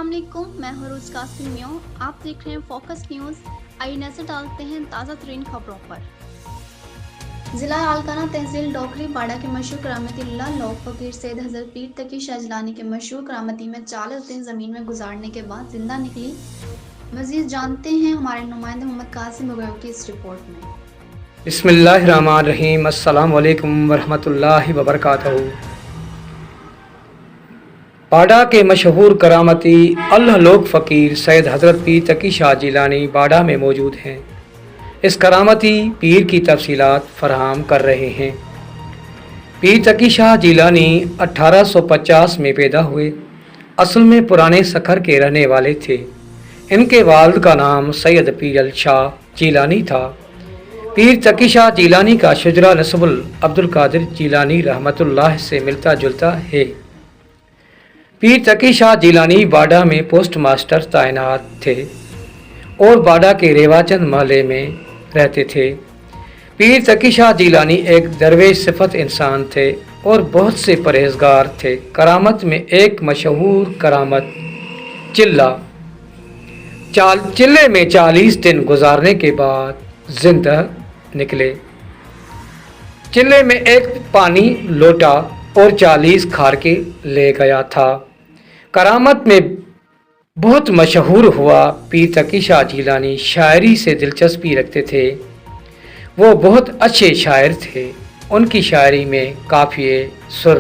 अस्सलाम वालेकुम, मैं हूं रोज कासिम मियां। आप देख रहे हैं फोकस न्यूज़। आइए नजर डालते हैं ताज़ा तरीन खबरों पर। ज़िला आलकाना तहसील डोकरी बाड़ा के मशहूर करामती लोक फ़कीर सैयद हज़रत पीर तकी शाह जिलानी के मशहूर करामती में 40 दिन ज़मीन में गुजारने के बाद जिंदा निकली। मज़ीद जानते हैं हमारे नुमाइंदे मोहम्मद कासिम बगैर की इस रिपोर्ट में। बिस्मिल्लाहिर्रहमानिर्रहीम। अस्सलामु अलैकुम वरहमतुल्लाहि वबरकातुहू। बाड़ा के मशहूर करामती अल्लाह लोक फ़कीर सैयद हज़रत पीर तकी शाह जिलानी बाड़ा में मौजूद हैं। इस करामती पीर की तफसीलात फराहम कर रहे हैं। पीर तकी शाह जिलानी 1850 में पैदा हुए। असल में पुराने सखर के रहने वाले थे। इनके वालिद का नाम सैयद पीर शाह जिलानी था। पीर तकी शाह जिलानी का शुजरा नस्बुल अब्दुल कादिर जिलानी रहमतुल्लाह से मिलता जुलता है। पीर तकी शाह जिलानी बाड़ा में पोस्ट मास्टर तैनात थे और बाड़ा के रेवाचंद महल्ले में रहते थे। पीर तकी शाह जिलानी एक दरवेश सिफत इंसान थे और बहुत से परहेजगार थे। करामत में एक मशहूर करामत चिल्ले में 40 दिन गुजारने के बाद जिंदा निकले। चिल्ले में एक पानी लोटा और 40 खारके ले गया था। करामत में बहुत मशहूर हुआ। पीर तकी शाह जिलानी शायरी से दिलचस्पी रखते थे। वो बहुत अच्छे शायर थे। उनकी शायरी में काफ़िए, सुर,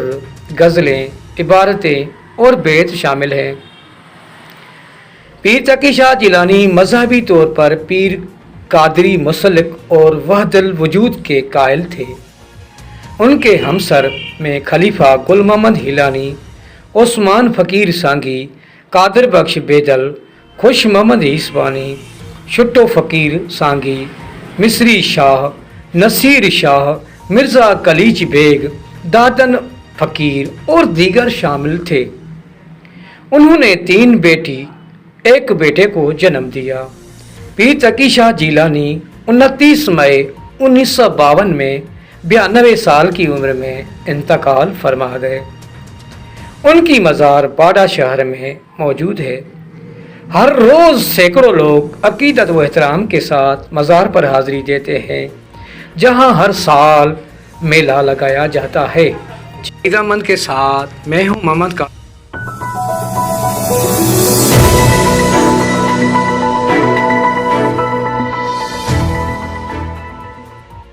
गज़लें, इबारतें और बेत शामिल हैं। पीर तकी शाह जिलानी मजहबी तौर पर पीर कादरी मुसल्लिक और वहदल वजूद के कायल थे। उनके हमसर में खलीफा गुल मोहम्मद हिलानी, उस्मान फ़कीर सांगी, कादिर बख्श बेदल, खुश मोहम्मद ईसवानी, शुट्टो फ़कीर सांगी, मिस्री शाह, नसीर शाह, मिर्ज़ा कलीच बेग, दादन फ़कीर और दीगर शामिल थे। उन्होंने 3 बेटी, 1 बेटे को जन्म दिया। पीर तकी शाह जिलानी 29 मई 1952 में 92 साल की उम्र में इंतकाल फरमा गए। उनकी मज़ार बाड़ा शहर में मौजूद है। हर रोज़ सैकड़ों लोग अकीदत व एहतराम के साथ मज़ार पर हाज़िरी देते हैं, जहां हर साल मेला लगाया जाता है। इजामत के साथ मैं हूं मोहम्मद का